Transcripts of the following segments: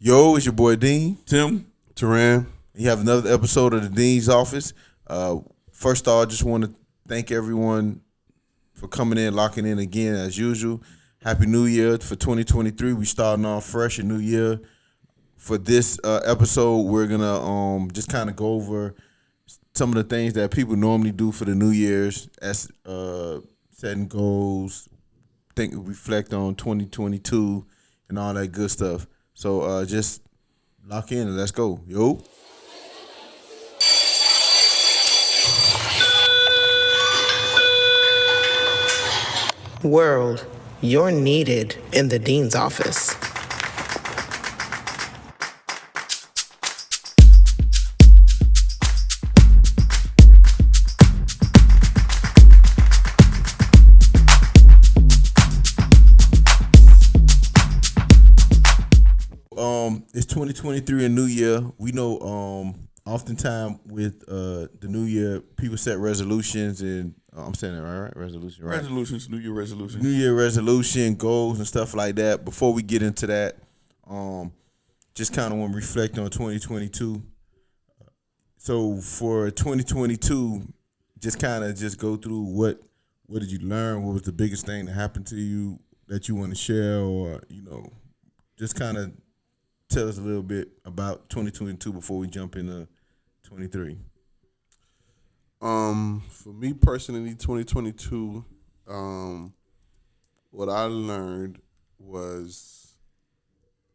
Yo, it's your boy Dean. Tim. Teran. You have another episode of the Dean's Office. First off, I just want to thank everyone for coming in, locking in again as usual. Happy New Year for 2023. We starting off fresh, a new year. For this episode, we're gonna just kind of go over some of the things that people normally do for the New Year's, as setting goals, reflect on 2022, and all that good stuff. So just lock in and let's go. Yo. World, you're needed in the Dean's office. It's 2023, a new year. We know oftentimes with the new year, people set resolutions and I'm saying that right? Resolution, right? Resolutions, New Year resolutions. New Year resolution, goals and stuff like that. Before we get into that, just kind of want to reflect on 2022. So for 2022, just kind of just go through what did you learn? What was the biggest thing that happened to you that you want to share, or just kind of tell us a little bit about 2022 before we jump into 23. For me personally, 2022, what I learned was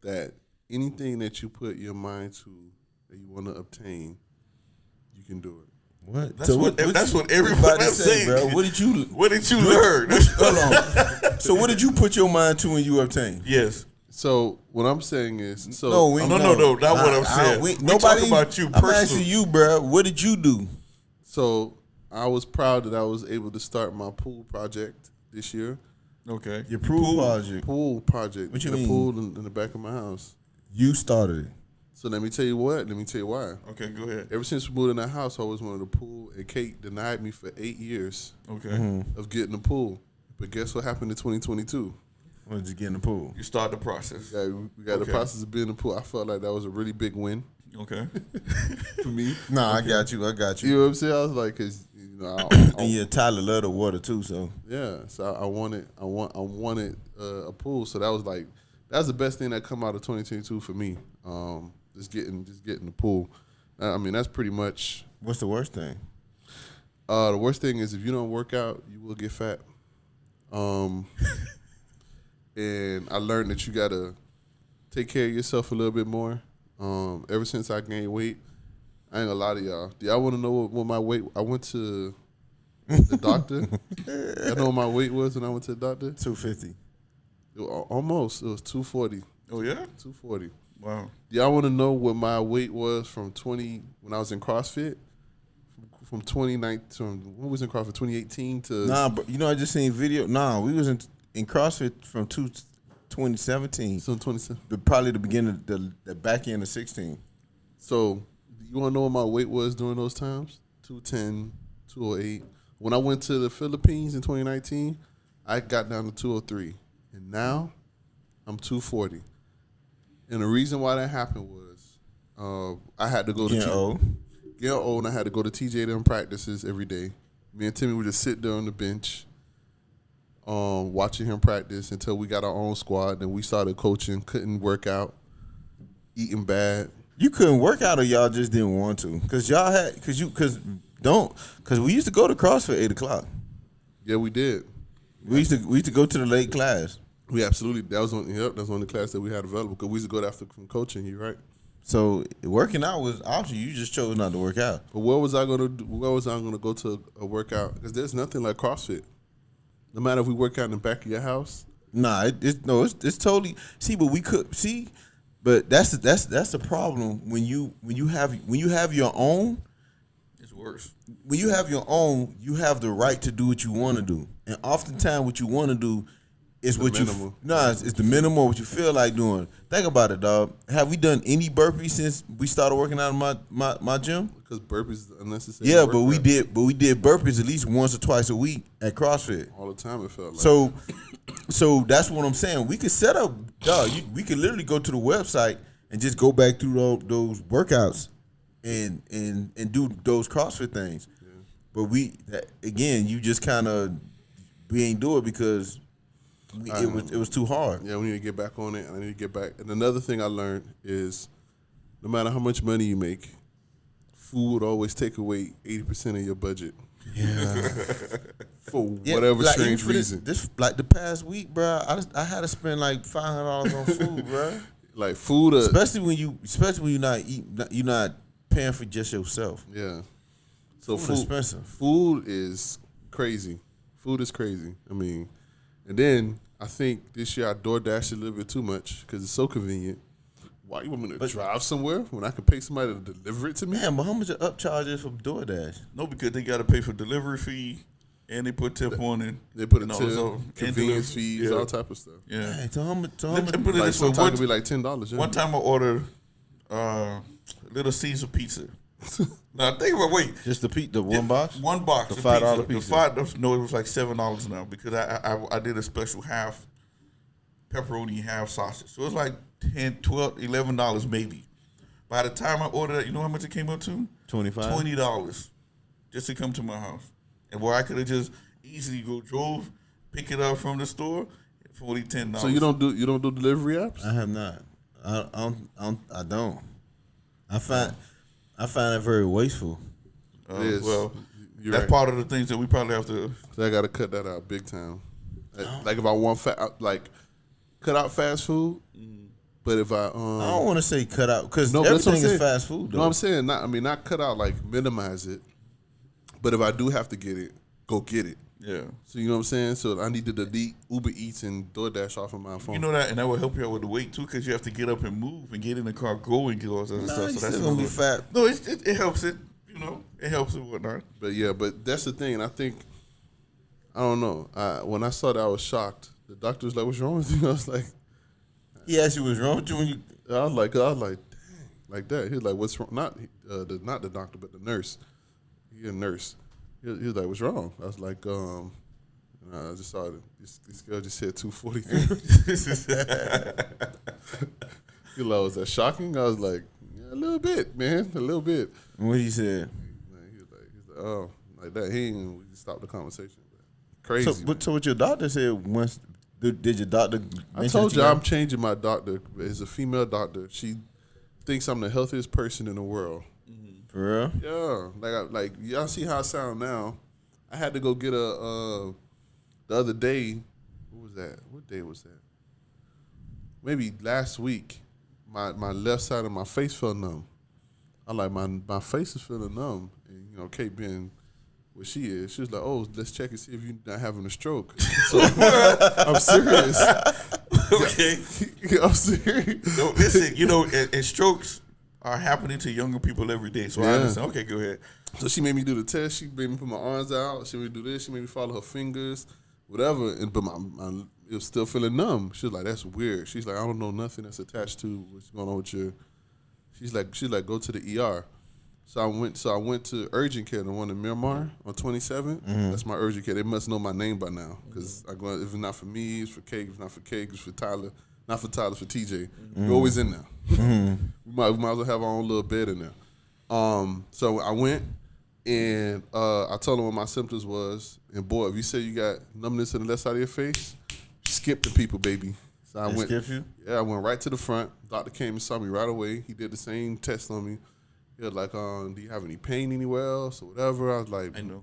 that anything that you put your mind to that you want to obtain, you can do it. What? That's what everybody say, bro. What did you learn? Hold on. So what did you put your mind to when you obtained? Yes. So what I'm saying is, no, not what I'm saying. We talking about you personally. I'm asking you, bro. What did you do? So I was proud that I was able to start my pool project this year. Okay. Your pool project. Pool project. What you mean? A pool in the back of my house. You started it. So let me tell you what. Let me tell you why. Okay, go ahead. Ever since we moved in that house, I always wanted a pool, and Kate denied me for 8 years. Okay. Of getting a pool. But guess what happened in 2022? When did you get in the pool? You start the process. Yeah, we got the process of being in the pool. I felt like that was a really big win. Okay. For me. Nah, okay. I got you. You know what I'm saying? I was like, cause and yeah, Tyler loved the water too, so yeah. So I wanted a pool. So that was the best thing that come out of 2022 for me. Just getting the pool. I mean, that's pretty much. What's the worst thing? The worst thing is if you don't work out, you will get fat. And I learned that you gotta take care of yourself a little bit more. Ever since I gained weight, I ain't gonna lie to y'all. Do y'all want to know what my weight? I went to the doctor. I know what my weight was when I went to the doctor. 250. Almost. It was 240. Oh yeah, 240. Wow. Do y'all want to know what my weight was from when I was in CrossFit? From 2019, when was in CrossFit? 2018 to. Nah, but I just seen video. Nah, we was in CrossFit from 2017. So 2017. Probably the beginning, the back end of 16. So you want to know what my weight was during those times? 210, 208. When I went to the Philippines in 2019, I got down to 203. And now I'm 240. And the reason why that happened was I had to go to getting old, and I had to go to TJ practices every day. Me and Timmy would just sit there on the bench, watching him practice until we got our own squad. Then we started coaching, couldn't work out, eating bad. You couldn't work out, or y'all just didn't want to? Because we used to go to CrossFit 8 o'clock. Yeah, we did. We used to go to the late class. We absolutely, that was the class that we had available because we used to go after from coaching. You right? So working out was optional. You just chose not to work out. But where was I gonna go to a workout? Because there's nothing like CrossFit. No matter if we work out in the back of your house. Nah, it's totally. See, but we could see, but that's the problem when you have your own. It's worse. When you have your own, you have the right to do what you want to do, and oftentimes what you want to do is what it's the minimum what you feel like doing. Think about it, dog. Have we done any burpees since we started working out in my gym? Because burpees is unnecessary. Yeah, but we did burpees at least once or twice a week at CrossFit. All the time it felt like. So that's what I'm saying. We could set up, dog. We could literally go to the website and just go back through those workouts and do those CrossFit things. Yeah. But again, you just kind of we ain't do it because it was too hard. Yeah, we need to get back on it. I need to get back. And another thing I learned is no matter how much money you make, food always take away 80% of your budget. Yeah. For whatever strange reason. This like the past week, bro, I had to spend like $500 on food, bro. Like food, especially when you're not eating, you're not paying for just yourself. Yeah. So food expensive. Food is crazy. Food is crazy. I mean, and then I think this year I DoorDashed a little bit too much because it's so convenient. Why you want me to drive somewhere when I can pay somebody to deliver it to me? Man, but how much the upcharge is for DoorDash? No, because they got to pay for delivery fee, and they put tip on it. They put a tip, convenience fees, all type of stuff. Yeah. Hey, so how much? Like sometimes it could be like $10. Yeah. One time I ordered Little Caesar pizza. Now think about just the one box. One box. The $5 pizza. No, it was like $7 now because I did a special half pepperoni, half sausage. So it was like $10, $12, $11 maybe. By the time I ordered it, you know how much it came up to? $20 just to come to my house. And where I could have just easily drove, pick it up from the store, $10. So you don't do delivery apps? I have not. I don't. I find it very wasteful. Well, that's right. Part of the things that we probably have to. So I got to cut that out big time. Like if I want cut out fast food. But if I don't want to say cut out because everything is fast food. Though. No, I'm saying not cut out, like minimize it. But if I do have to get it, go get it. Yeah. So you know what I'm saying? So I need to delete Uber Eats and DoorDash off of my phone. You know that, and that will help you out with the weight too, because you have to get up and move and get in the car, go and get all that stuff. So that's gonna be fat. No, it helps it. You know, it helps it whatnot. But that's the thing. And I think I don't know. When I saw that, I was shocked. The doctor was like, "What's wrong with you?" I was like, "He asked you what's wrong with you when you." I was like, "Dang," like that. He was like, "What's wrong?" Not the doctor, but the nurse. He's a nurse. He was like, "What's wrong?" I was like, I just saw this girl just said 243. He like, was that shocking? I was like, yeah, a little bit, man, a little bit. What he said? He was like, oh, like that. He ain't. We just stopped the conversation. Crazy. So what your doctor said once? Did your doctor? I told you I'm changing my doctor. It's a female doctor. She thinks I'm the healthiest person in the world. For real? Yeah. Like y'all see how I sound now. I had to go get the other day. What was that? What day was that? Maybe last week. My left side of my face felt numb. I like my face is feeling numb. And you know, Kate being what she is, she was like, "Oh, let's check and see if you're not having a stroke." So I'm serious. Okay. I'm serious. No, listen, you know, and strokes are happening to younger people every day. So I understand. Okay, go ahead. So she made me do the test. She made me put my arms out. She made me do this. She made me follow her fingers, whatever. But it was still feeling numb. She was like, "That's weird." She's like, "I don't know nothing that's attached to what's going on with your." She's like, "Go to the ER." So I went to urgent care, the one in Miramar on 27. Mm-hmm. That's my urgent care. They must know my name by now because I go. If it's not for me, it's for Cake. If it's not for Cake, it's for Tyler. Not for Tyler, for TJ. Mm-hmm. We're always in there. Mm-hmm. we might as well have our own little bed in there. So I went and I told them what my symptoms was. And boy, if you say you got numbness in the left side of your face, skip the people, baby. So I went. Skip you? Yeah, I went right to the front. Doctor came and saw me right away. He did the same test on me. He was like, "Do you have any pain anywhere else or whatever?" I was like, "I know."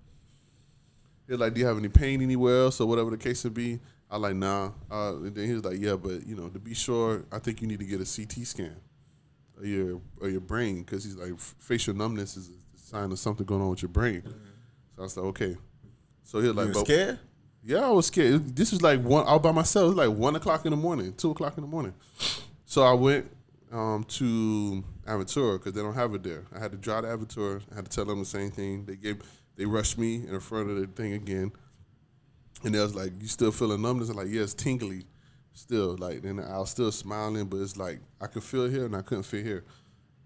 He was like, "Do you have any pain anywhere else or whatever the case would be?" I was like, "Nah." And then he was like, "Yeah, but you know, to be sure, I think you need to get a CT scan of your brain because he's like, facial numbness is a sign of something going on with your brain." Mm-hmm. So I was like, "Okay." So he was like, "You were scared?" Yeah, I was scared. This was like I was by myself. It was like 1 o'clock in the morning, 2 o'clock in the morning. So I went to Aventura because they don't have it there. I had to drive to Aventura. I had to tell them the same thing. They rushed me in front of the thing again, and they was like, "You still feeling numbness?" I'm like, "Yeah, it's tingly, still." Like, and I was still smiling, but it's like I could feel here and I couldn't feel here.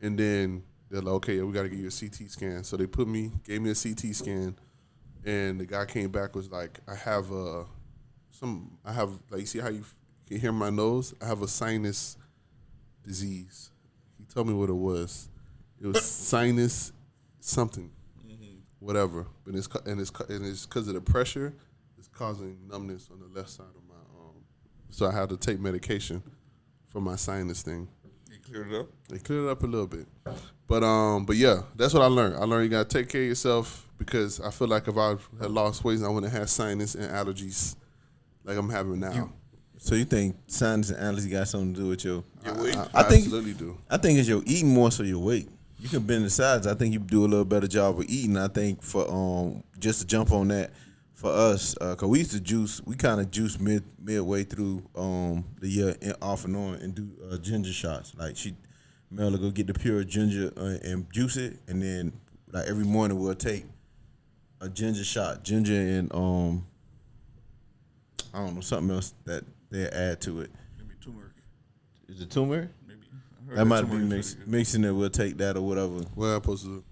And then they're like, "Okay, we got to get you a CT scan." So they gave me a CT scan, and the guy came back was like, "I have like, you see how you can hear my nose? I have a sinus disease." He told me what it was. It was sinus something, whatever. But it's because of the pressure. It's causing numbness on the left side of my arm. So I had to take medication for my sinus thing. You cleared it up? It cleared it up a little bit. But yeah, that's what I learned. I learned you gotta take care of yourself because I feel like if I had lost weight, I wouldn't have had sinus and allergies like I'm having now. So you think sinus and allergies got something to do with your weight? I think absolutely do. I think it's your eating more so your weight. You can bend the sides. I think you do a little better job of eating. I think for just to jump on that for us, cause we used to juice. We kind of juice midway through the year off and on and do ginger shots. Like Mel will go get the pure ginger and juice it, and then like every morning we'll take a ginger shot, ginger and I don't know, something else that they add to it. Maybe turmeric. Is it turmeric? Maybe. That might be mixing it. We'll take that or whatever. What am I supposed to do?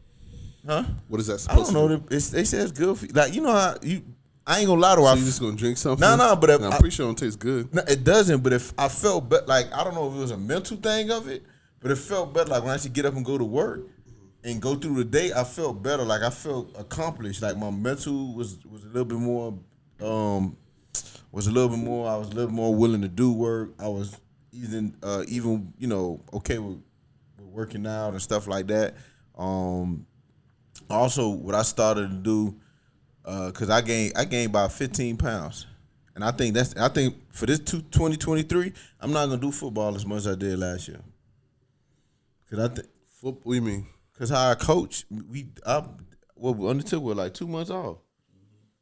Huh? What is that I don't supposed know. to do? They say it's good for you. Like, you know how you. I ain't gonna lie to you. So you just gonna drink something? No, but I'm pretty sure it don't taste good. No, it doesn't. But if I felt better, like I don't know if it was a mental thing of it, but it felt better. Like when I should get up and go to work and go through the day, I felt better. Like I felt accomplished. Like my mental was a little bit more. I was a little more willing to do work. I was even okay with working out and stuff like that. Also, what I started to do, cause I gained about 15 pounds, and I think for this 2023, I'm not gonna do football as much as I did last year. Cause What do you mean? Cause how I coach, we undertook with like 2 months off.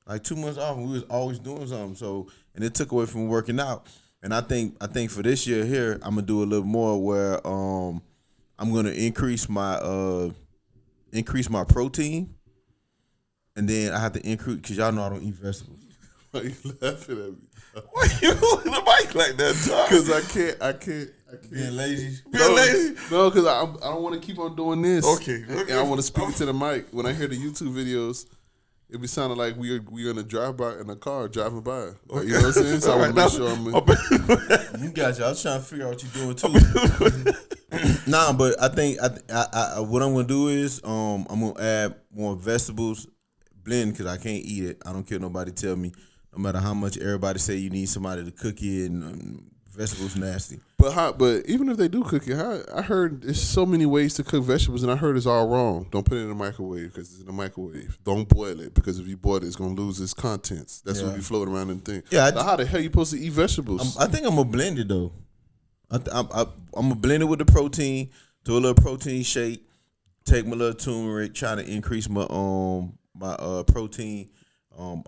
Like 2 months off, and we was always doing something. So, and it took away from working out. And I think for this year here, I'm gonna do a little more where I'm gonna increase my protein, and then I have to increase because y'all know I don't eat vegetables. Why are you laughing at me? Why you holding the mic like that, Tom? Because I can't. Being lazy. No, because I don't want to keep on doing this. Okay. And I want to speak into the mic. When I hear the YouTube videos, it be sounding like we in a drive-by in a car driving by. Like, you know what I'm saying? So I want to make sure I'm. You got you. I was trying to figure out what you're doing too. Nah, but I think I what I'm gonna do is I'm gonna add more vegetables, blend because I can't eat it. I don't care nobody tell me. No matter how much everybody say you need somebody to cook it and vegetables nasty. But even if they do cook it, I heard there's so many ways to cook vegetables, and I heard it's all wrong. Don't put it in the microwave because it's in the microwave. Don't boil it because if you boil it, it's gonna lose its contents. That's what be floating around in the thing. Yeah, how the hell you supposed to eat vegetables? I think I'm gonna blend it though. I'm gonna blend it with the protein, do a little protein shake, take my little turmeric, try to increase my protein.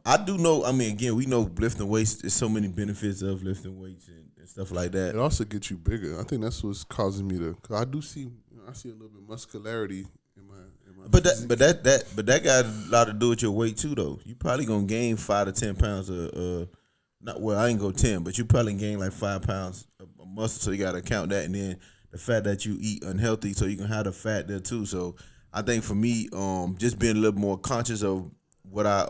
I do know. I mean, again, we know lifting weights. There's so many benefits of lifting weights and stuff like that. It also gets you bigger. I think that's what's causing me to. Cause I do see. I see a little bit of muscularity in my. But that got a lot to do with your weight too, though. You probably gonna gain 5 to 10 pounds of. Not well, I ain't go 10, but you probably gain like 5 pounds of muscle. So you gotta count that, and then the fat that you eat unhealthy, so you can have the fat there too. So I think for me, just being a little more conscious of what I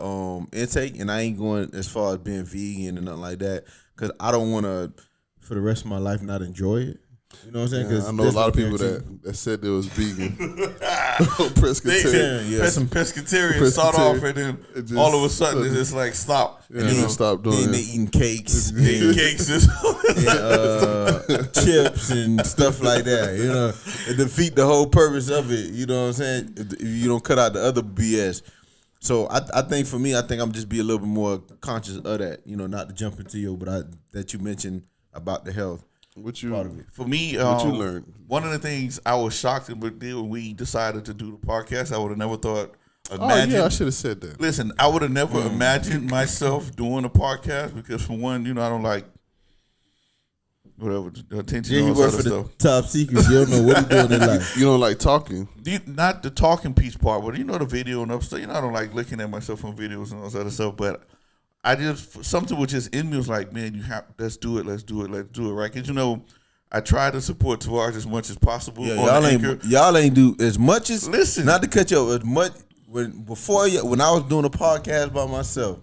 intake, and I ain't going as far as being vegan and nothing like that, because I don't want to for the rest of my life not enjoy it. You know what I'm saying? Yeah, I know a lot of people that said they was vegan. Pescatarian. Some pescatarians start off and then all of a sudden it's just like stop. Yeah, and then stop doing it. They eating cakes. Eating cakes and chips and stuff like that. You know, it defeat the whole purpose of it. You know what I'm saying? If you don't cut out the other BS. So I think for me, I think I'm just be a little bit more conscious of that. You know, not to jump into you, but that you mentioned about the health. What you part of it. For me, what you learned? One of the things I was shocked when we decided to do the podcast, I would have never thought. Oh yeah, I should have said that. Listen, I would have never imagined myself doing a podcast because, for one, I don't like whatever attention. Yeah, you work for the top secret. You don't know what you're doing in life. You don't like talking. Not the talking piece part, but the video and stuff. I don't like looking at myself on videos and all that other stuff. But I just something was just in me was like, man, let's do it, right? Because I try to support Tavaj as much as possible. Yeah, y'all ain't do as much as. Listen, not to cut you off, as much when I was doing a podcast by myself.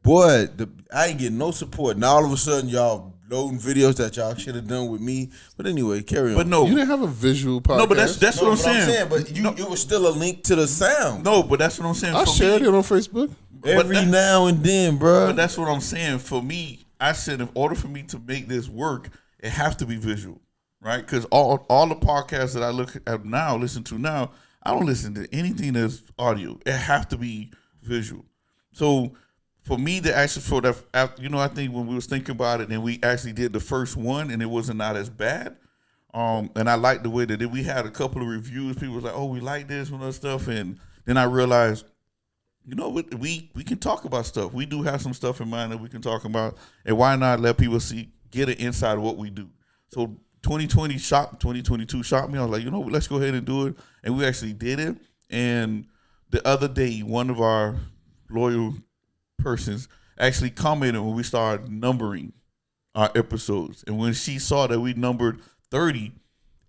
boy, I ain't getting no support. Now all of a sudden, y'all loading videos that y'all should have done with me. But anyway, carry on. But no, You didn't have a visual podcast. no, but that's what I'm saying. But it was still a link to the sound. No, but that's what I'm saying. I For shared me, it on Facebook. Every now and then, bro. But that's what I'm saying. For me, I said in order for me to make this work, it has to be visual, right? Because all the podcasts that I look at now, listen to now, I don't listen to anything that's audio. It has to be visual. So for me to actually for that, I think when we was thinking about it, and we actually did the first one, and it wasn't not as bad. And I liked the way that we had a couple of reviews. People was like, "Oh, we like this and other stuff," and then I realized, we can talk about stuff. We do have some stuff in mind that we can talk about, and why not let people get an insight of what we do? So 2022 shocked me. I was like, let's go ahead and do it, and we actually did it. And the other day, one of our loyal persons actually commented when we started numbering our episodes, and when she saw that we numbered 30,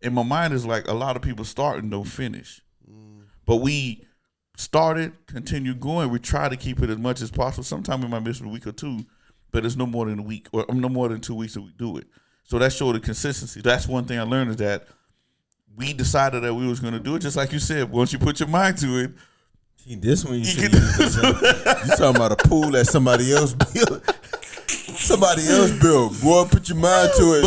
in my mind is like a lot of people start and don't finish, but we started, continue going. We try to keep it as much as possible. Sometimes we might miss a week or two, but it's no more than a week or no more than 2 weeks that we do it. So that showed the consistency. That's one thing I learned is that we decided that we was going to do it. Just like you said, once you put your mind to it, this one you should use. You talking about a pool that somebody else built. Somebody else built. Boy, put your mind to it.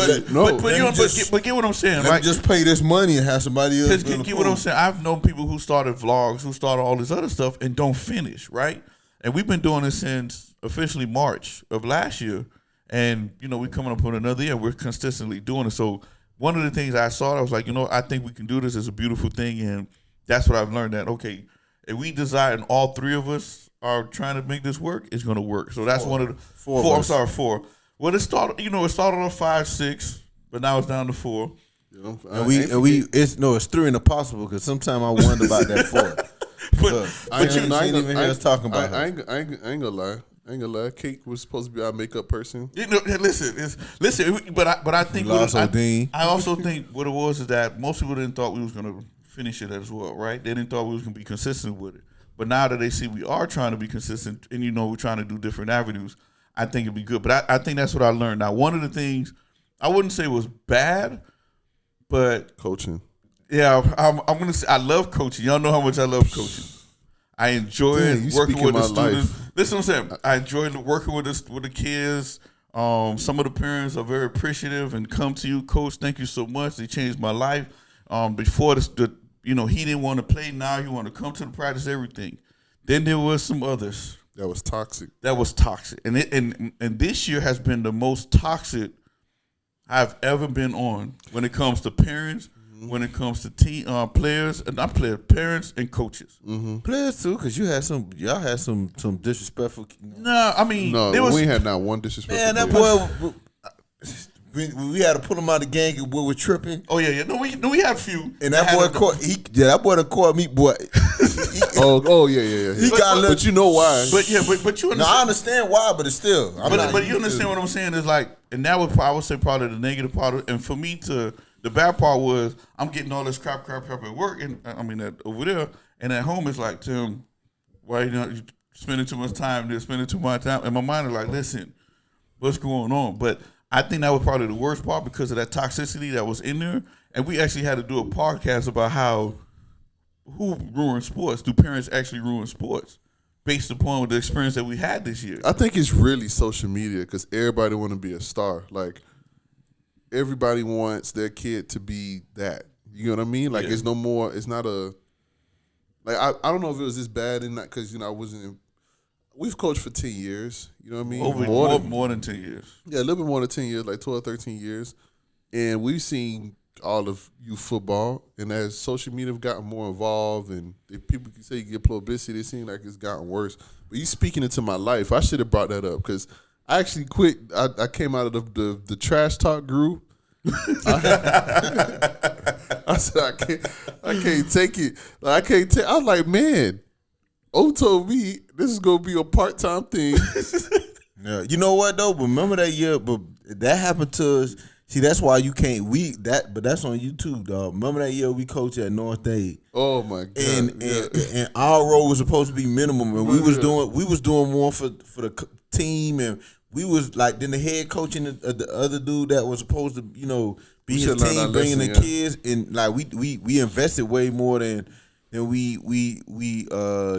But get what I'm saying, right? Right? Just pay this money and have somebody else build a Get pool. what I'm saying. I've known people who started vlogs, who started all this other stuff, and don't finish, right? And we've been doing this since officially March of last year, and we're coming up on another year. We're consistently doing it. So one of the things I saw, I was like, I think we can do this. It's a beautiful thing, and that's what I've learned. That okay, if we decide, and all three of us are trying to make this work, it's going to work. So that's one of the four. I'm sorry, 4. Well, it started on 5, 6, but now it's down to 4. It's 3 and a possible because sometimes I wonder about that 4. But you ain't even hear us talking about I ain't gonna lie. Kate was supposed to be our makeup person. Listen. But I think I also think what it was is that most people didn't thought we was gonna finish it as well, right? They didn't thought we was gonna be consistent with it. But now that they see we are trying to be consistent, and we're trying to do different avenues, I think it'd be good. But I think that's what I learned. Now, one of the things I wouldn't say was bad, but coaching. Yeah, I'm gonna say I love coaching. Y'all know how much I love coaching. I enjoy working with the students. Listen, what I'm saying, I enjoy working with the kids. Some of the parents are very appreciative and come to you, Coach. Thank you so much. They changed my life. Before he didn't want to play. Now he want to come to the practice. Everything. Then there was some others that was toxic. And this year has been the most toxic I've ever been on when it comes to parents. When it comes to team players, and not players, parents and coaches. Mm-hmm. Players too, because y'all had some disrespectful. No, I mean, we had not one disrespectful. Man, that boy, we had to pull him out of the game because we were tripping. Oh yeah. No, we had a few. And that boy done caught me, boy. Yeah. He got but you know why? But you understand. No, I understand why, but it's still. But you understand what I'm saying is like, and that was I would say probably the negative part of, and for me to. The bad part was I'm getting all this crap at work, and over there, and at home it's like, Tim, why you spending too much time there, spending too much time, and my mind is like, listen, what's going on? But I think that was probably the worst part because of that toxicity that was in there, and we actually had to do a podcast about who ruins sports. Do parents actually ruin sports based upon the experience that we had this year? I think it's really social media because everybody want to be a star, like. Everybody wants their kid to be that. You know what I mean? Like, It's no more. It's not a. Like, I don't know if it was this bad in that because I wasn't. We've coached for 10 years. You know what I mean? More than 10 years. Yeah, a little bit more than 10 years, like 12, 13 years, and we've seen all of youth football. And as social media have gotten more involved, and if people can say you get publicity, it seems like it's gotten worse. But you speaking into my life, I should have brought that up because. I actually quit. I came out of the trash talk group. I said I can't take it. I was like, man, O told me this is gonna be a part-time thing. Yeah, you know what though? But remember that year? But that happened to us. See, that's why you can't. But that's on YouTube, dog. Remember that year we coached at North.They? Oh my god! And our role was supposed to be minimum, and we was doing more for the team, and we was like then the head coach and the other dude that was supposed to be his team, bringing the kids, and like we invested way more than we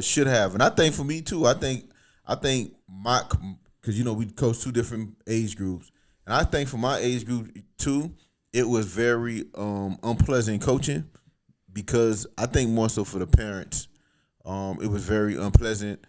should have. And I think for me too, I think my, because we coach two different age groups, and I think for my age group too, it was very unpleasant coaching, because I think more so for the parents, it was very unpleasant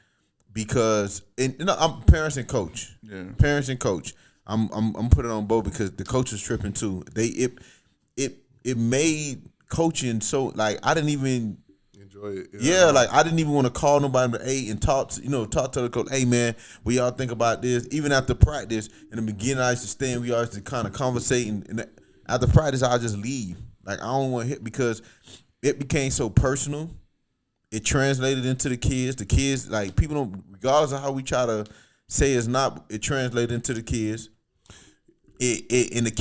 because I'm parents and coach, parents and coach. I'm putting it on both because the coach was tripping too. It made coaching so like I didn't even enjoy it. Yeah, like I didn't even want to call nobody but and talk to the coach. Hey man, what y'all think about this? Even after practice, in the beginning I used to stay and we always to kind of conversate, and after practice I just leave. Like I don't want to hit because it became so personal. It translated into the kids. The kids, like people don't, regardless of how we try to say it's not, it translated into the kids. And the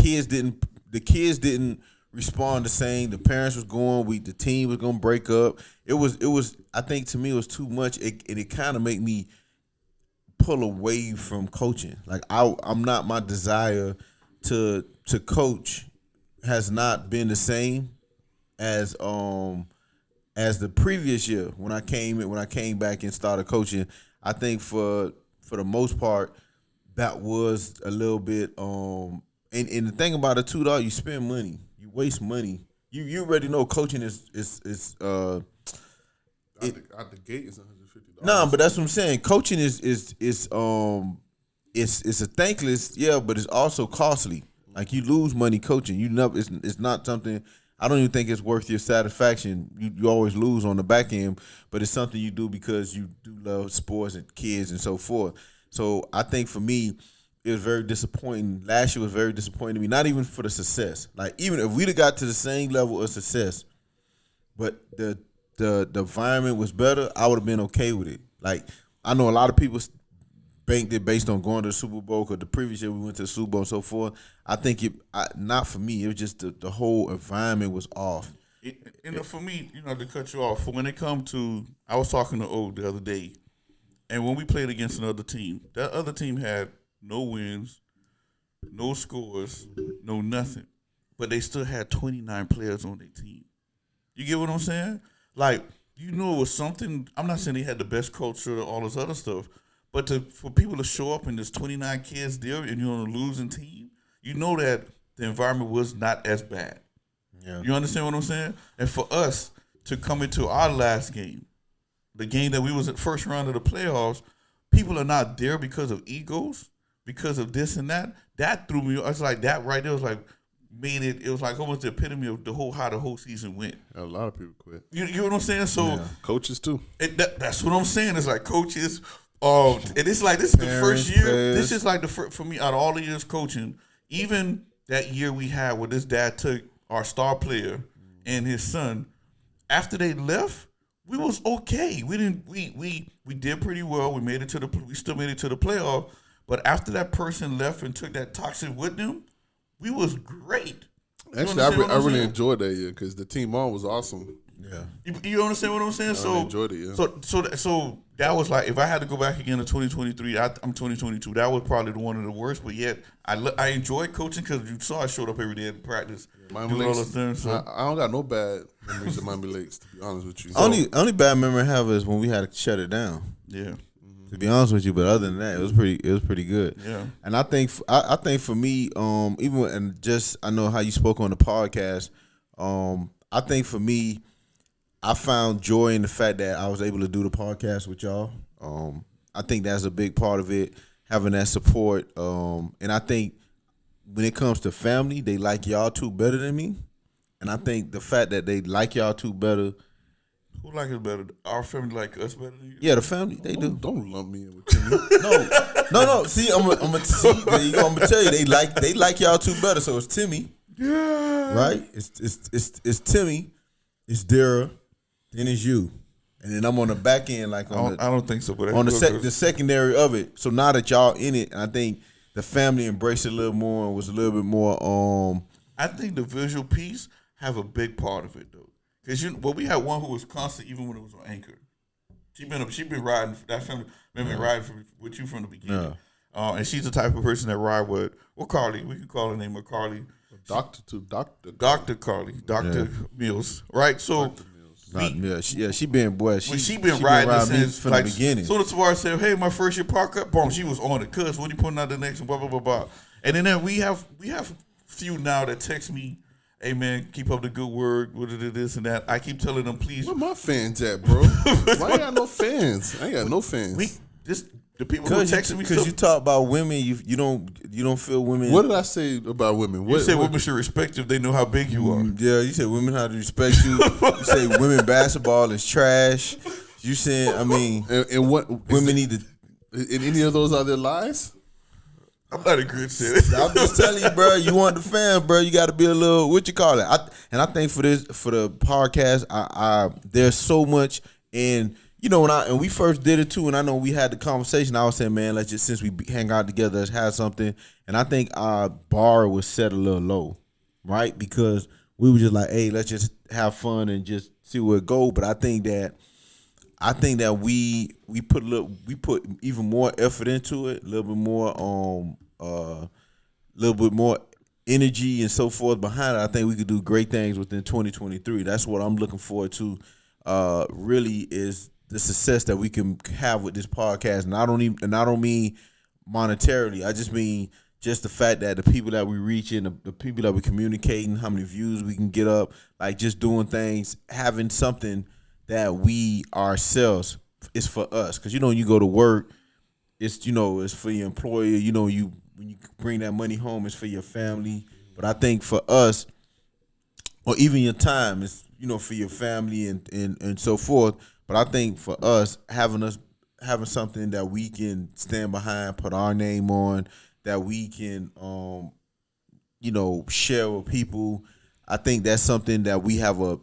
kids didn't respond the same. The parents was going, the team was gonna break up. It was I think to me it was too much. It kind of made me pull away from coaching. Like I'm not, my desire to coach has not been the same as the previous year when I came back and started coaching. I think for the most part that was a little bit and the thing about it too, dog, you spend money, you waste money. You already know coaching is out the gate is $150. Nah, but that's what I'm saying. Coaching is it's a thankless, but it's also costly. Like you lose money coaching. It's not something, I don't even think it's worth your satisfaction. You always lose on the back end, but it's something you do because you do love sports and kids and so forth. So I think for me, it was very disappointing. Last year was very disappointing to me, not even for the success. Like even if we'd have got to the same level of success, but the environment was better, I would have been okay with it. Like I know a lot of people banked it based on going to the Super Bowl because the previous year we went to the Super Bowl and so forth. I think not for me. It was just the whole environment was off. For me, to cut you off, when it comes to, I was talking to O the other day, and when we played against another team, that other team had no wins, no scores, no nothing, but they still had 29 players on their team. You get what I'm saying? Like, it was something. I'm not saying they had the best culture, all this other stuff, but for people to show up and there's 29 kids there and you're on a losing team, you know that the environment was not as bad. Yeah. You understand what I'm saying? And for us to come into our last game, the game that we was at first round of the playoffs, people are not there because of egos, because of this and that. That threw me. It's like that right there was like it was like almost the epitome of how the whole season went. A lot of people quit. You know what I'm saying? So coaches too. That's what I'm saying. It's like coaches. And it's like this is the first year. Players. This is like for me out of all the years coaching. Even that year we had where this dad took our star player and his son. After they left, we was okay. We did pretty well. We still made it to the playoff. But after that person left and took that toxic with them, we was great. Actually, I really enjoyed that year because the team on was awesome. Yeah, you understand what I'm saying? I enjoyed it. Yeah. So that was like, if I had to go back again to 2023, I'm 2022. That was probably one of the worst. But yet I enjoyed coaching because you saw I showed up every day at practice. Miami Lakes. I don't got no bad memories of Miami Lakes, to be honest with you. Only bad memory I have is when we had to shut it down. Yeah. To be honest with you, but other than that, it was pretty good. Yeah. And I think for me, even and just I know how you spoke on the podcast. I think for me, I found joy in the fact that I was able to do the podcast with y'all. I think that's a big part of it, having that support. And I think when it comes to family, they like y'all two better than me. And I think the fact that they like y'all two better. Who like us better? Our family like us better than you? Yeah, the family, they do. Don't lump me in with Timmy. No. See, I'm gonna tell you, they like y'all two better. So it's Timmy. Yeah. Right? It's Timmy, it's Dara, then it's you. And then I'm on the back end, like I don't think so, but on the secondary of it. So now that y'all in it, I think the family embraced it a little more and was a little bit more. I think the visual piece have a big part of it though, because we had one who was constant even when it was on Anchor. She been riding that family. Been riding with you from the beginning. Yeah. And she's the type of person that ride with Carly. We can call her name of Carly. Dr. Carly. Dr. Mills. Right? So she been riding since from the beginning. So as far as say, hey, my first year park up, boom, she was on it. Cuz when you putting out the next one, blah blah blah blah. And then we have few now that text me, hey man, keep up the good work, what it is, this and that. I keep telling them, please. Where my fans at, bro? Why I got no fans? I ain't got no fans. The people who texting me because you talk about women, you don't feel women. What did I say about women? You say women should respect you if they know how big you are. Yeah, you say women have to respect you. You say women basketball is trash. You saying, I mean, and what women need to. In any of those other lies? I'm not agreeing to it. I'm just telling you, bro. You want the fans, bro. You got to be a little, what you call it. I think for the podcast, I there's so much. And you know, when we first did it too, and I know we had the conversation, I was saying, man, let's just, since we hang out together, let's have something. And I think our bar was set a little low, right? Because we were just like, hey, let's just have fun and just see where it goes. But I think that we put even more effort into it, a little bit more energy and so forth behind it. I think we could do great things within 2023. That's what I'm looking forward to. Really is the success that we can have with this podcast, and I don't mean monetarily. I just mean just the fact that the people that we reaching, the people that we communicating, how many views we can get up, like just doing things, having something that we ourselves is for us. Because you go to work, it's for your employer. When you bring that money home, it's for your family. But I think for us, or even your time, it's for your family and so forth. But I think for us, having something that we can stand behind, put our name on, that we can share with people. I think that's something that we have a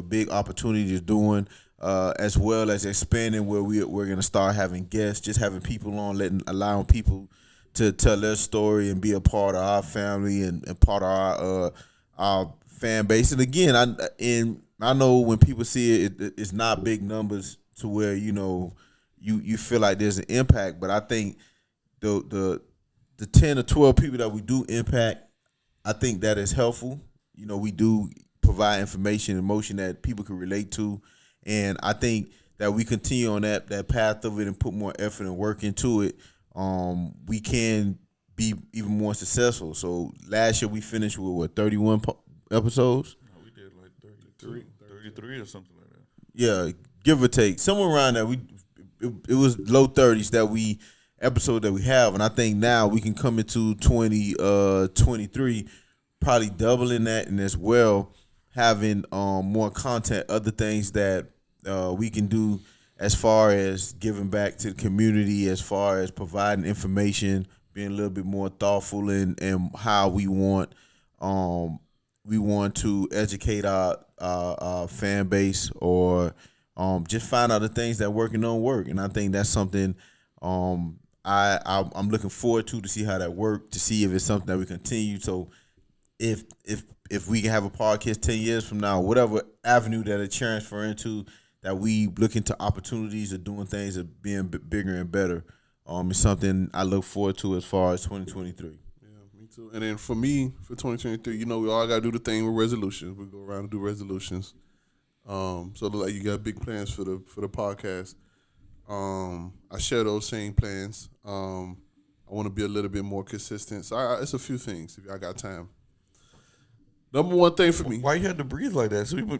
big opportunity of doing, as well as expanding where we're gonna start having guests, just having people on, allowing people to tell their story and be a part of our family and part of our fan base. And again, I know when people see it's not big numbers to where you feel like there's an impact, but I think the 10 or 12 people that we do impact, I think that is helpful. We do provide information and emotion that people can relate to, and I think that we continue on that path of it and put more effort and work into it. We can be even more successful. So last year we finished with 31 episodes. No, we did like 33 or something like that. Yeah, give or take, somewhere around that. It was low 30s episode that we have, and I think now we can come into 2023 probably doubling that, and as well having more content, other things that we can do as far as giving back to the community, as far as providing information, being a little bit more thoughtful in how we want to educate our fan base, or just find out the things that work and don't work. And I think that's something I'm looking forward to see how that works, to see if it's something that we continue. So if we can have a podcast 10 years from now, whatever avenue that it transfer into, that we look into opportunities of doing things of being bigger and better, is something I look forward to as far as 2023. Yeah, me too. And then for me, for 2023, we all got to do the thing with resolutions. We go around and do resolutions. So like you got big plans for the podcast. I share those same plans. I want to be a little bit more consistent. So it's a few things if I got time. Number one thing for me. Why you had to breathe like that? So you finna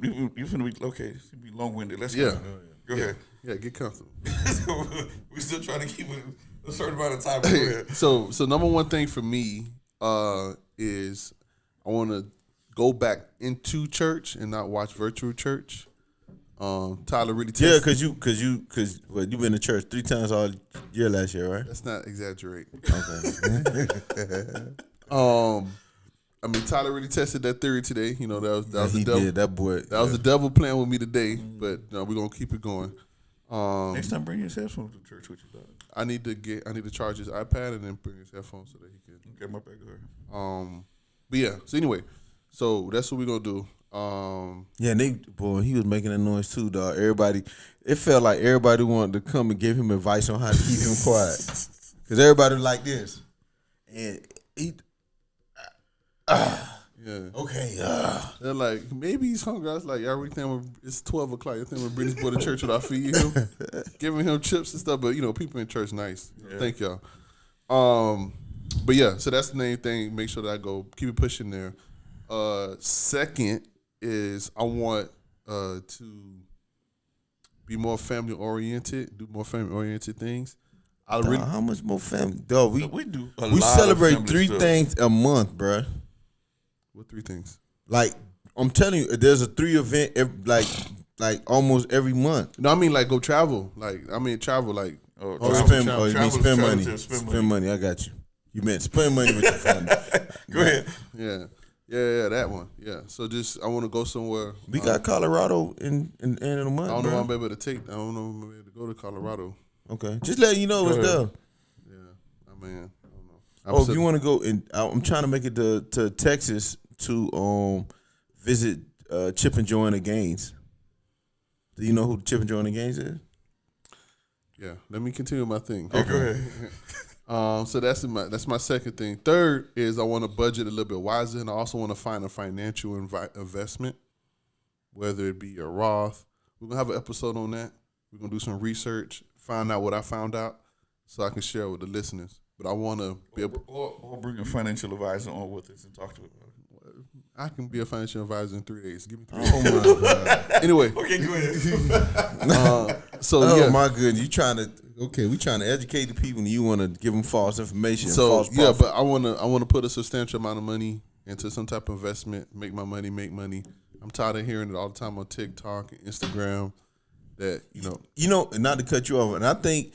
be okay. It's gonna be long winded. Let's go. Go ahead. Yeah, get comfortable. We still trying to keep it a certain amount of time. Go ahead. So number one thing for me is I want to go back into church and not watch virtual church. Tyler really tested. Yeah, because you've been to church 3 times all year last year, right? Let's not exaggerate. Okay. Tyler really tested that theory today. That was the devil. Did, that boy. That was the devil playing with me today, but we're gonna keep it going. Next time, bring his headphones to church with you, dog. I need to charge his iPad and then bring his headphones so that he can. Okay, my bad. Go ahead. But yeah. So anyway, that's what we're gonna do. Yeah, he was making that noise too, dog. It felt like everybody wanted to come and give him advice on how to keep him quiet. because everybody like this, and he, Yeah. okay, They're like, maybe he's hungry. I was like, every time it's 12 o'clock, I think we're bringing this boy to church with our feed him, giving him chips and stuff. But people in church nice. Yeah. Thank y'all. But yeah, so that's the main thing. Make sure that I go keep it pushing there. Second is I want to be more family oriented, do more family oriented things. how much more family? Dog, We do. we celebrate 3 things a month, bruh. What 3 things? Like I'm telling you, there's a 3 event like almost every month. No, I mean like go travel. Travel. Like You travel. mean spend money. Spend money. I got you. You meant spend money with your family. Go ahead. Yeah, that one. Yeah. So I want to go somewhere. We got Colorado in a month. I don't know bro. if I'm able to take. I don't know if I'm able to go to Colorado. Okay, just letting you know what's there. Yeah, I don't know. If you want to go, and I'm trying to make it to Texas to visit Chip and Joanna Gaines. Do you know who Chip and Joanna Gaines is? Yeah. Let me continue my thing. Okay. Go ahead. So that's my second thing. Third is I want to budget a little bit wiser, and I also want to find a financial investment, whether it be a Roth. We're gonna have an episode on that. We're gonna do some research, find out what I found out, so I can share with the listeners. But I want to be able, or bring a financial advisor on with us and talk to us about it. I can be a financial advisor in 3 days. Give me 3 Oh my god! Anyway, Okay, go ahead. Oh my goodness! We trying to educate the people, and you want to give them false information. So false yeah, profit. but I wanna put a substantial amount of money into some type of investment, make my money, make money. I'm tired of hearing it all the time on TikTok and Instagram that and not to cut you off, and I think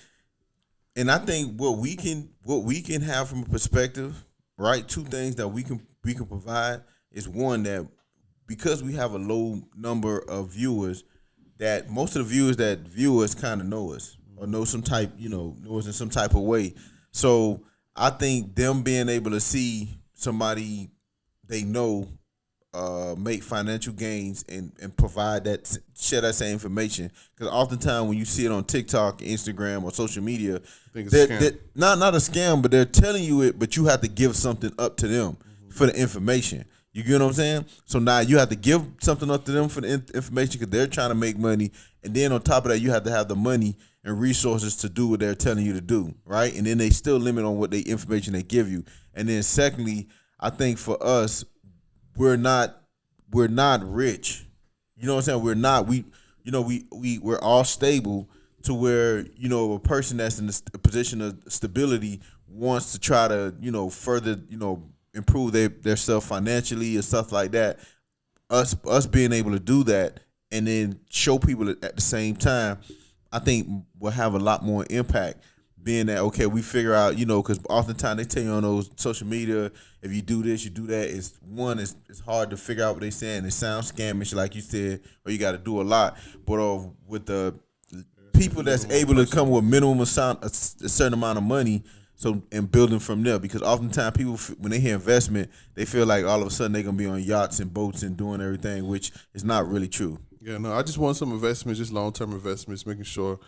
what we can have from a perspective, right? 2 things that we can provide is one, that because we have a low number of viewers, that most of the viewers that view us kind of know us or know us in some type of way. So I think them being able to see somebody they know make financial gains and share that same information, because oftentimes when you see it on TikTok, Instagram, or social media, I think it's a scam. not a scam, but they're telling you it, but you have to give something up to them for the information. You get what I'm saying? So now you have to give something up to them for the information, because they're trying to make money, and then on top of that, you have to have the money and resources to do what they're telling you to do, right? And then they still limit on what information they give you. And then secondly, I think for us, we're not rich. You know what I'm saying? We're not. We're all stable to where a person that's in a position of stability wants to try to further improve their self financially and stuff like that. Us being able to do that and then show people at the same time, I think will have a lot more impact. Being that, okay, we figure out, because oftentimes they tell you on those social media, if you do this, you do that. It's hard to figure out what they're saying. It sounds scamish, like you said, or you got to do a lot. But with the people that's able to come with a certain amount of money, and building from there, because oftentimes people, when they hear investment, they feel like all of a sudden they're gonna be on yachts and boats and doing everything, which is not really true. Yeah, no, I just want some investments, just long-term investments, making sure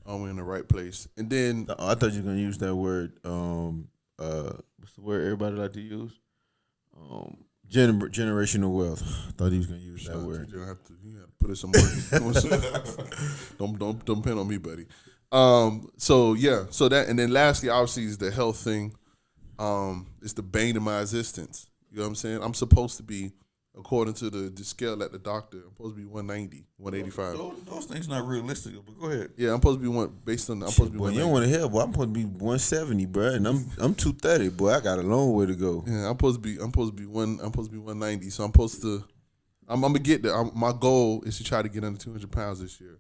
we're in the right place. And then I thought you were gonna use that word. What's the word everybody like to use? Generational wealth. I thought he was gonna use that word. You have to put it some work. don't depend on me, buddy. So that, and then lastly, obviously, is the health thing. It's the bane of my existence. You know what I'm saying? I'm supposed to be, according to the scale at the doctor, I'm supposed to be 190, 185. Those things not realistic, but go ahead. Yeah, I'm supposed to be I'm supposed to be. Boy, you don't want to hear, boy. I'm supposed to be 170, bro, and I'm 230, boy. I got a long way to go. Yeah, I'm supposed to be 190. So I'm gonna get there. My goal is to try to get under 200 pounds this year.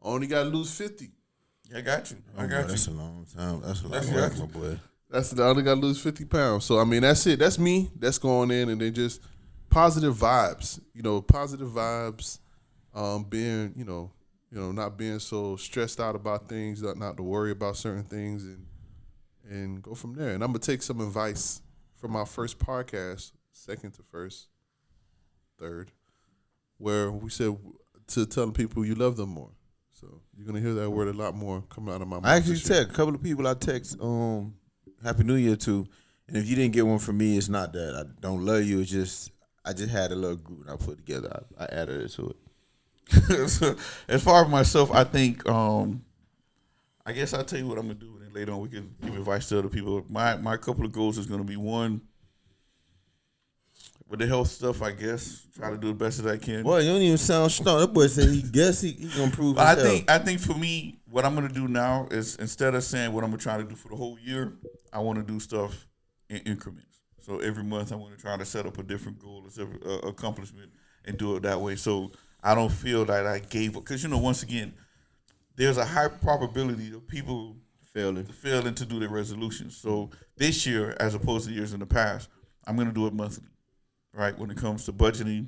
I only gotta lose 50. I got you. Boy, that's a long time. That's a lot of work, my boy. I only gotta lose 50 pounds. So I mean, that's it. That's me. That's going in, and then just positive vibes. Positive vibes. Being, not being so stressed out about things, not to worry about certain things, and go from there. And I'm gonna take some advice from my first podcast, second to first, third, where we said to tell people you love them more. So you're gonna hear that word a lot more coming out of my mouth. I actually text a couple of people. I text Happy New Year too. And if you didn't get one from me, it's not that I don't love you. It's just I just had a little group I put together. I added it to it. So, as far as myself, I think I guess I'll tell you what I'm gonna do, and then later on we can give advice to other people. My couple of goals is gonna be one with the health stuff. I guess try to do the best as I can. Boy, you don't even sound strong. That boy said he guess he gonna prove his health. I think for me, what I'm gonna do now is instead of saying what I'm gonna try to do for the whole year, I want to do stuff in increments. So every month I want to try to set up a different goal, accomplishment, and do it that way. So I don't feel that I gave up, because once again, there's a high probability of people failing to do their resolutions. So this year, as opposed to years in the past, I'm going to do it monthly, right? When it comes to budgeting,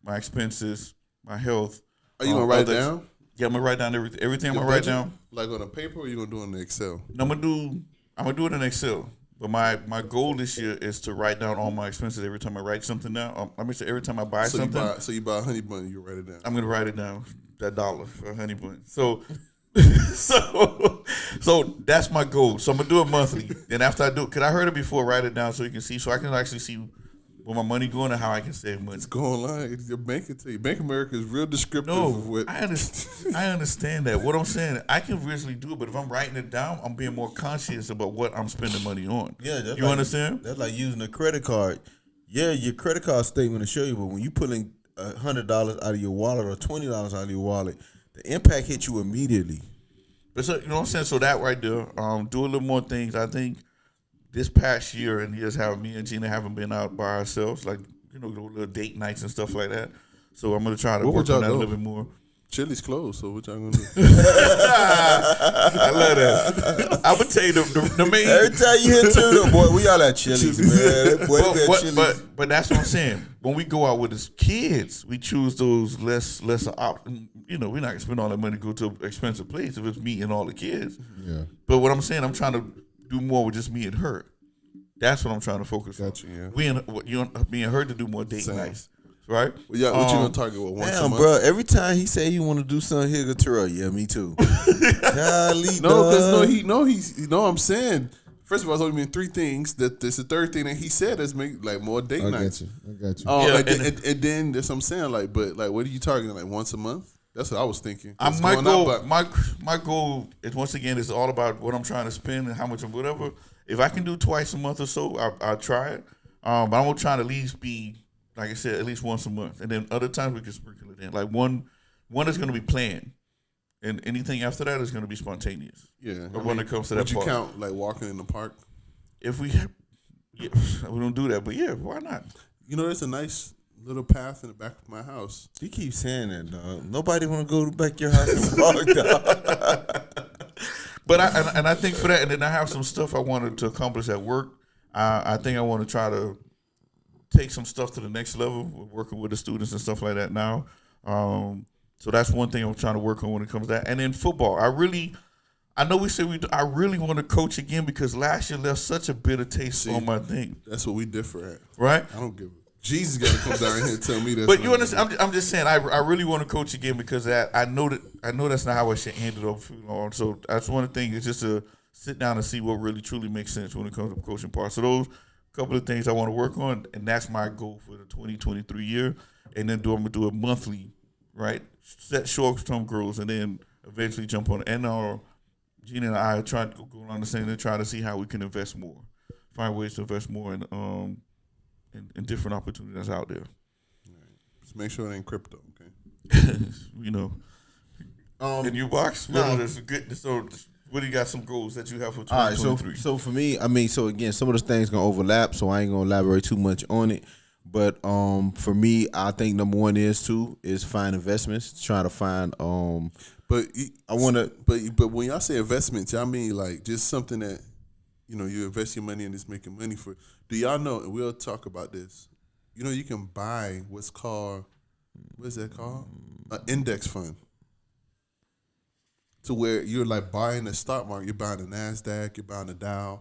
my expenses, my health. Are you going to write it down? Yeah, I'm going to write down everything. I'm going to write down. Like on a paper, or you going to do it in Excel? No, I'm going to do it in Excel. But my goal this year is to write down all my expenses every time I write something down. I mean, every time I buy something. So you buy a honey bun, you write it down. I'm going to write it down, that $1 for a honey bun. So that's my goal. So I'm going to do it monthly. Then after I do it, because I heard it before, write it down so you can see, so I can actually see where my money going and how I can save money. It's going online. Your bank can tell you. Bank America is real descriptive of what. I understand that. What I'm saying, I can visually do it, but if I'm writing it down, I'm being more conscious about what I'm spending money on. Yeah, you understand? That's like using a credit card. Yeah, your credit card statement will show you, but when you pulling $100 out of your wallet or $20 out of your wallet, the impact hits you immediately. But so, you know what I'm saying? So that right there, do a little more things. I think this past year and years having me and Gina haven't been out by ourselves, like, little date nights and stuff like that. So I'm gonna try to work on that a little bit more. Chili's closed, so what y'all gonna do? I love that. I would tell you the main. Every time you hit two, boy, we all at Chili's, man. But that's what I'm saying. When we go out with the kids, we choose those lesser options. We're not gonna spend all that money to go to an expensive place if it's me and all the kids. Yeah. But what I'm saying, I'm trying to do more with just me and her. That's what I'm trying to focus on. Yeah. Me and her to do more date nights, right? Well, yeah, what you gonna target? What, once a month? Bro, every time he say he want to do something, he'll go Terrell. Yeah, me too. Golly, I'm saying. First of all, it's only been 3 things. That this the third thing that he said is make like more date nights. I got you. And then that's what I'm saying. Like, but like, what are you targeting? Like once a month? That's what I was thinking. My goal is, once again, is all about what I'm trying to spend and how much of whatever. If I can do twice a month or so, I'll try it. But I'm gonna try to at least be, like I said, at least once a month, and then other times we can sprinkle it in. Like one is gonna be planned, and anything after that is gonna be spontaneous. Yeah. When it comes to that part. Would you part. count like walking in the park? If we don't do that, but yeah, why not? There's a nice little path in the back of my house. You keep saying that, dog. Nobody want to go back to your house and walk, dog. But I think for that, and then I have some stuff I wanted to accomplish at work. I think I want to try to take some stuff to the next level. We're working with the students and stuff like that now. So that's one thing I'm trying to work on when it comes to that. And then football, I really want to coach again, because last year left such a bitter taste on my thing. That's what we differ at, right? I don't give a. Jesus got to come down here and tell me that. But you understand? I'm just saying. I really want to coach again, because I know that's not how I should handle it. So that's one of the things, is just to sit down and see what really truly makes sense when it comes to coaching part. So those couple of things I want to work on, and that's my goal for the 2023 year. And then I'm gonna do it monthly, right? Set short-term goals, and then eventually jump on it. And Gina and I are trying to go along the same and try to see how we can invest more, find ways to invest more in different opportunities that's out there. Right. Just make sure it ain't crypto, okay? In your box, that's good. So, what do you got? Some goals that you have for 2023? All right, so for me, again, some of the things gonna overlap, so I ain't gonna elaborate too much on it. But for me, I think number one is find investments. Try to find But when y'all say investments, y'all mean like just something that you invest your money in, is making money for. Do y'all know? And we'll talk about this. You can buy what is that called? An index fund. To where you're like buying the stock market, you're buying the NASDAQ, you're buying the Dow,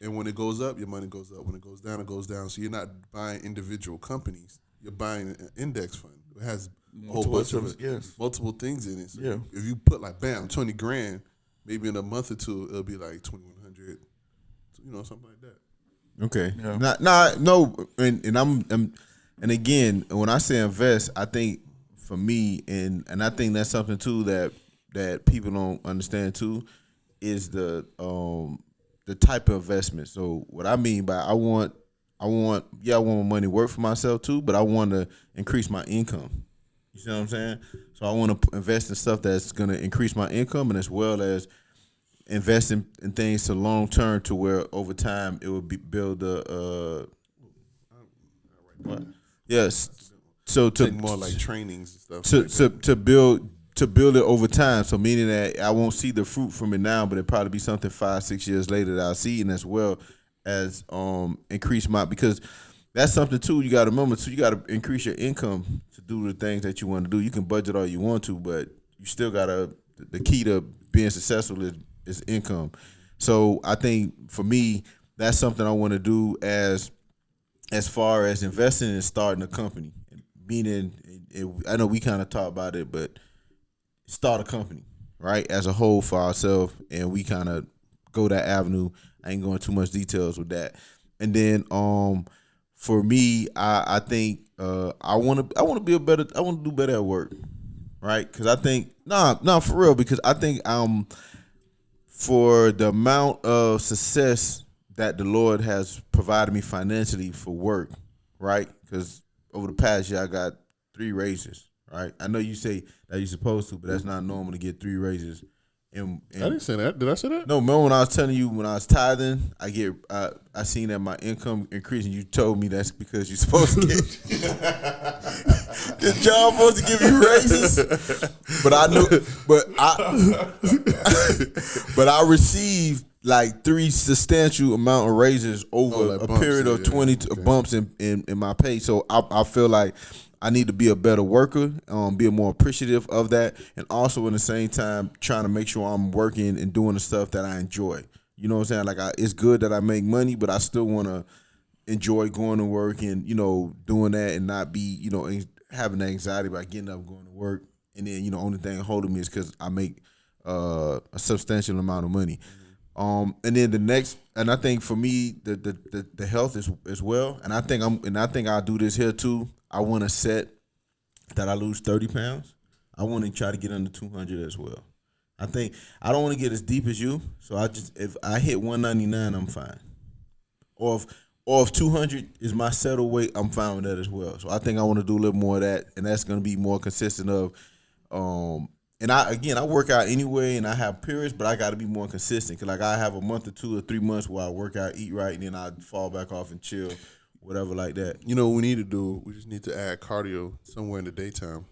and when it goes up, your money goes up. When it goes down, it goes down. So you're not buying individual companies. You're buying an index fund. It has a whole bunch of multiple things in it. So if you put like, bam, $20,000, maybe in a month or two, it'll be like $2,100, something like that. Okay. Yeah. No, and I'm and again, when I say invest, I think for me, and I think that's something too that people don't understand too, is the type of investment. So what I mean by I want my money to work for myself too, but I want to increase my income. You see what I'm saying? So I want to invest in stuff that's going to increase my income, and as well as invest in things to long term, to where over time it would build a what? Yes. So Take more like trainings and stuff. to build it over time. So meaning that I won't see the fruit from it now, but it'll probably be something 5-6 years later that I'll see, and as well as increase my, because that's something too you got to remember too. You got to increase your income to do the things that you want to do. You can budget all you want to, but you still gotta. The key to being successful is income. So I think for me, that's something I want to do as far as investing and starting a company. Meaning, I know we kind of talk about it, but start a company, right, as a whole for ourselves, and we kind of go that avenue. I ain't going too much details with that. And then for me, I think I want to do better at work, right? Because I think for real, because I think for the amount of success that the Lord has provided me financially for work, right? Because over the past year I got 3 raises, right? I know you say that you're supposed to, but that's not normal to get 3 raises. And I didn't say that. Did I say that? no, remember when I was telling you when I was tithing, I seen that my income increasing. You told me that's because you're supposed to get your job supposed to give you raises. But I knew, but I received like 3 substantial amount of raises over like a bumps, period of 20 bumps in my pay. So I feel like I need to be a better worker, be more appreciative of that, and also in the same time trying to make sure I'm working and doing the stuff that I enjoy. You know what I'm saying? Like it's good that I make money, but I still want to enjoy going to work and doing that, and not be having anxiety about getting up going to work, and then only thing holding me is because I make a substantial amount of money. And then the next, and I think for me the health is as well, and I think I'll do this here too. I want to set that I lose 30 pounds. I want to try to get under 200 as well. I think I don't want to get as deep as you, so if I hit 199, I'm fine. Or if 200 is my settle weight, I'm fine with that as well. So I think I want to do a little more of that, and that's going to be more consistent of. And I work out anyway, and I have periods, but I got to be more consistent. Cause like I have a month or 2 or 3 months where I work out, eat right, and then I fall back off and chill. Whatever like that. You know what we need to do? We just need to add cardio somewhere in the daytime.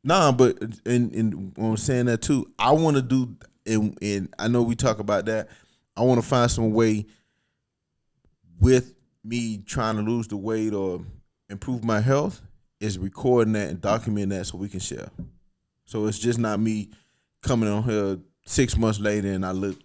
Nah, but and I'm saying that too. I want to do, and I know we talk about that. I want to find some way with me trying to lose the weight or improve my health is recording that and documenting that so we can share. So it's just not me coming on here 6 months later and I look,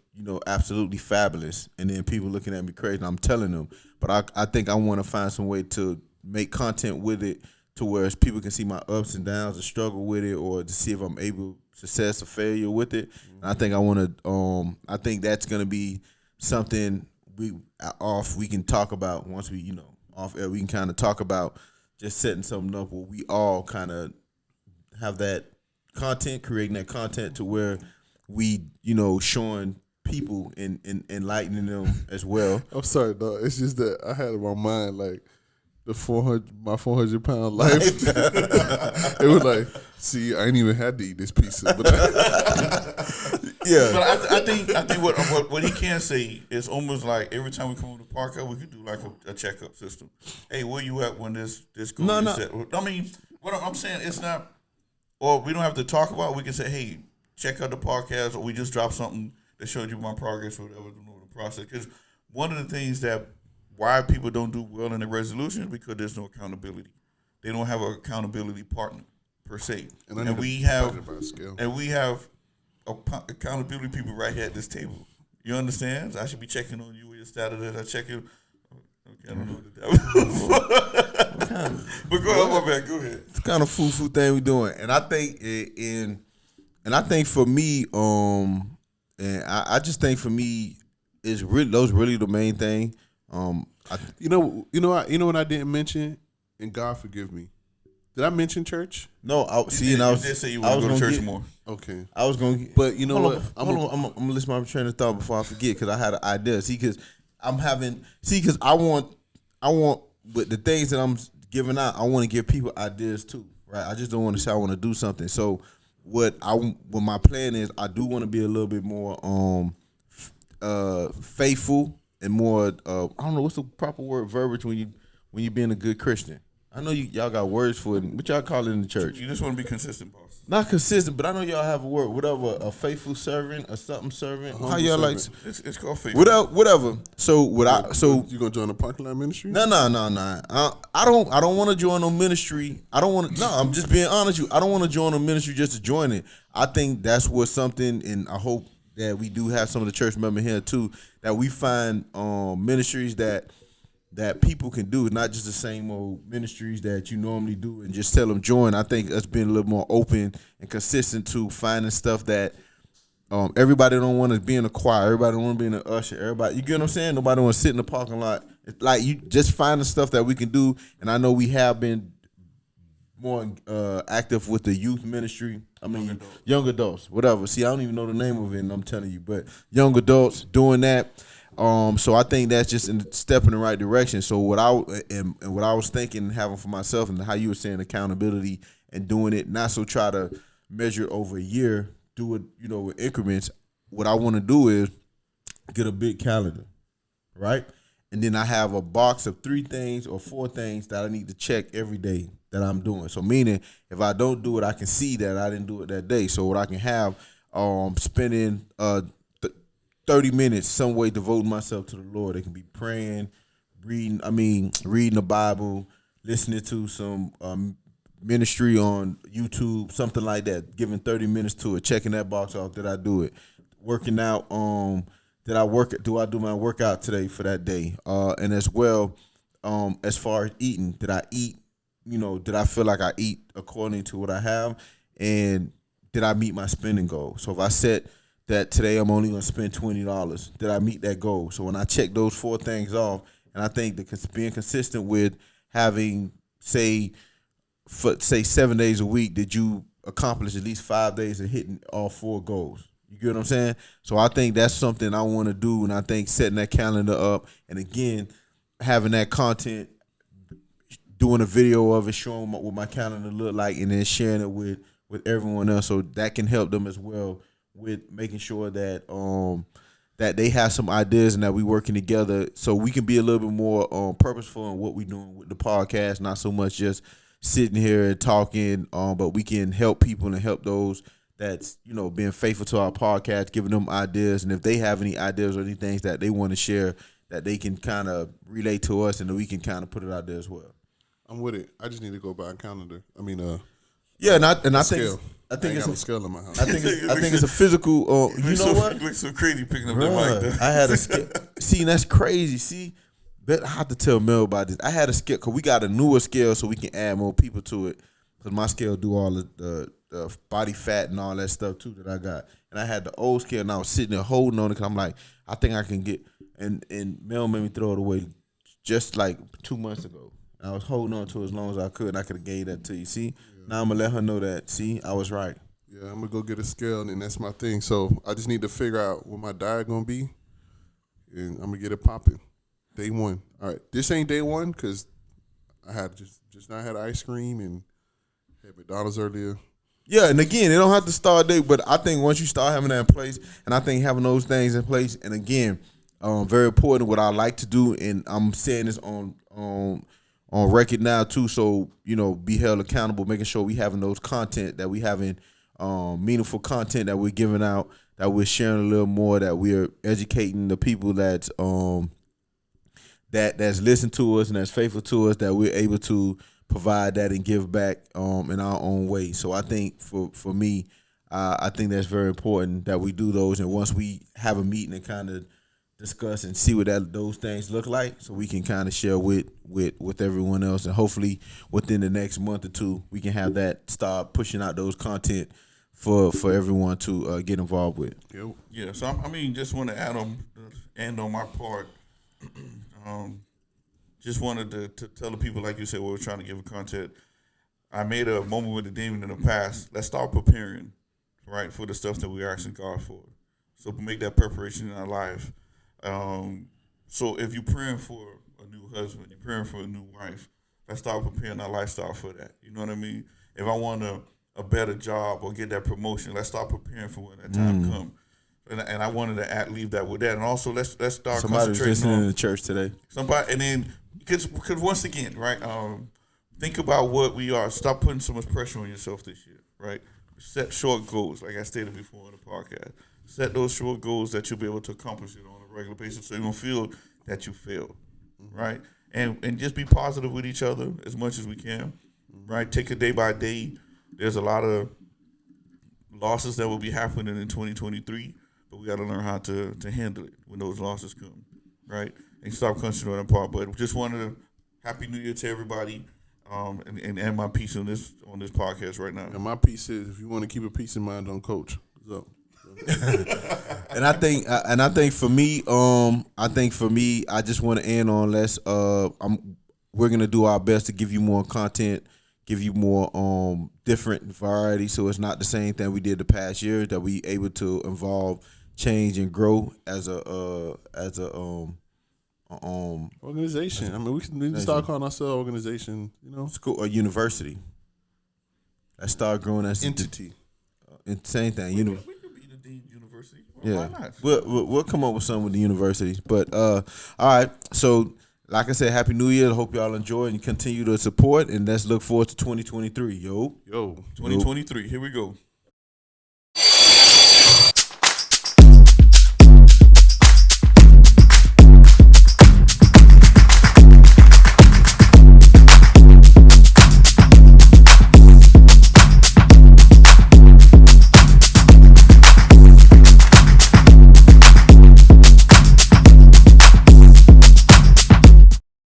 absolutely fabulous, and then people looking at me crazy. And I'm telling them, but I think I want to find some way to make content with it to where people can see my ups and downs, the struggle with it, or to see if I'm able success or failure with it. And I think I want to. I think that's gonna be something we can talk about once we off air. We can kind of talk about just setting something up where we all kind of have that content, creating that content to where we showing people and enlightening them as well. I'm sorry, dog. It's just that I had in my mind like my 400-pound life. It was like, see, I ain't even had to eat this pizza, but yeah. But I think what he can say is almost like every time we come to the park, we could do like a checkup system. Hey, where you at when this goes? No. I mean, what I'm saying, it's not, or we don't have to talk about it. We can say, hey, check out the podcast, or we just drop something that showed you my progress or whatever, the process. Because one of the things that why people don't do well in the resolution is because there's no accountability. They don't have an accountability partner per se, and we have accountability people right here at this table. You understand? I should be checking on you with your status. I check you. Okay, I don't know what that. But go ahead, my man. Go ahead. It's kind of foo thing we doing, and I think for me, and I just think for me, is really those really the main thing. You know what I didn't mention, and God forgive me. Did I mention church? No, I see, and You I was did say you I want was to go to gonna church get, more. Okay. I was gonna, But you know hold what? on, I'm gonna list my train of thought before I forget because I had an idea. See, because I want, but the things that I'm giving out, I want to give people ideas too, right? I just don't want to say I want to do something. So what my plan is, I do want to be a little bit more faithful and more I don't know what's the proper word verbiage when you being a good Christian. I know y'all got words for it. What y'all call it in the church? You just want to be consistent, boss. Not consistent, but I know y'all have a word, whatever, a faithful servant, a something servant. How y'all like? It's called faith. Whatever. So You gonna join the parking lot ministry? No. I don't want to join no ministry. I don't want to. No, I'm just being honest with you. I don't want to join a ministry just to join it. I think that's what something, and I hope that we do have some of the church members here too, that we find ministries that people can do, not just the same old ministries that you normally do and just tell them join. I think us being a little more open and consistent to finding stuff that everybody don't want to be in a choir, everybody don't want to be in an usher, everybody, you get what I'm saying? Nobody want to sit in the parking lot. It's like you just finding stuff that we can do, and I know we have been more active with the youth ministry. I mean, young adults, whatever. See, I don't even know the name of it, and I'm telling you, but young adults doing that. So I think that's just a step in the right direction. So what I was thinking and having for myself, and how you were saying accountability and doing it, not so try to measure it over a year, do it, with increments. What I want to do is get a big calendar, right? And then I have a box of 3 things or 4 things that I need to check every day that I'm doing. So meaning if I don't do it, I can see that I didn't do it that day. So what I can have, spending 30 minutes some way devoting myself to the Lord. It can be praying, reading the Bible, listening to some ministry on YouTube, something like that, giving 30 minutes to it, checking that box off. Did I do it? Working out, do I do my workout today for that day? And as well, as far as eating, did I eat, did I feel like I eat according to what I have? And did I meet my spending goal? So if I set that today I'm only going to spend $20, did I meet that goal? So when I check those 4 things off, and I think that being consistent with having, say 7 days a week, did you accomplish at least 5 days of hitting all 4 goals? You get what I'm saying? So I think that's something I want to do, and I think setting that calendar up, and again, having that content, doing a video of it, showing what my calendar look like, and then sharing it with everyone else, so that can help them as well with making sure that that they have some ideas and that we working together, so we can be a little bit more purposeful in what we're doing with the podcast, not so much just sitting here and talking, but we can help people and help those that's being faithful to our podcast, giving them ideas, and if they have any ideas or any things that they want to share, that they can kind of relate to us, and then we can kind of put it out there as well. I'm with it. I just need to go buy a calendar. I mean, yeah, and I think scale. I think it's a scale in my house. I think it's a physical. You know what? You look so crazy picking up Bruh, that mic. I had a scale. See, that's crazy. See, but I have to tell Mel about this. I had a scale because we got a newer scale, so we can add more people to it. Because my scale do all the body fat and all that stuff too that I got. And I had the old scale, and I was sitting there holding on it because I'm like, I think I can get. And Mel made me throw it away just like 2 months ago. I was holding on to it as long as I could, and I could have gave that to you. See, now I'm going to let her know that. See, I was right. Yeah, I'm going to go get a scale, and that's my thing. So I just need to figure out what my diet going to be, and I'm going to get it popping. Day 1. All right, this ain't day 1 because I had just now had ice cream and had McDonald's earlier. Yeah, and again, it don't have to start day, but I think once you start having that in place, and I think having those things in place, and again, very important, what I like to do, and I'm saying this on record now too, so be held accountable, making sure we having those content, that we having meaningful content that we're giving out, that we're sharing a little more, that we're educating the people that's listening to us and that's faithful to us, that we're able to provide that and give back in our own way. So I think for me, I think that's very important that we do those, and once we have a meeting and kind of discuss and see what those things look like, so we can kind of share with everyone else, and hopefully within the next month or 2 we can have that start pushing out those content for everyone to get involved with. Yo. Yeah, so I mean, just want to end on my part. Just wanted to tell the people, like you said, we were trying to give content. I made a moment with the demon in the past. Let's start preparing, right, for the stuff that we're asking God for. So make that preparation in our life. So if you're praying for a new husband, you're praying for a new wife, let's start preparing our lifestyle for that. You know what I mean? If I want a better job or get that promotion, let's start preparing for when that time comes. And I wanted to leave that with that. And also, let's start Somebody's concentrating listening on to church today. somebody. And then, because once again, right, think about what we are. Stop putting so much pressure on yourself this year, right? Set short goals, like I stated before in the podcast. Set those short goals that you'll be able to accomplish it on a regular basis, so you don't feel that you failed, right? And just be positive with each other as much as we can, right? Take it day by day. There's a lot of losses that will be happening in 2023, but we got to learn how to handle it when those losses come, right? And stop concentrating on that part. But just wanted to Happy New Year to everybody, and my piece on this podcast right now. And my piece is, if you want to keep a peace in mind, don't coach. So. And I think for me, I just want to end on we're gonna do our best to give you more content, give you more different variety, so it's not the same thing we did the past year, that we able to involve, change, and grow as a organization. I mean, we can start calling ourselves organization. School or university. Let's start growing as entity. Same thing. We could be the Dean University. Why not? We'll come up with something with the universities. But all right. So like I said, Happy New Year. I hope y'all enjoy and continue to support. And let's look forward to 2023. Yo. 2023. Here we go.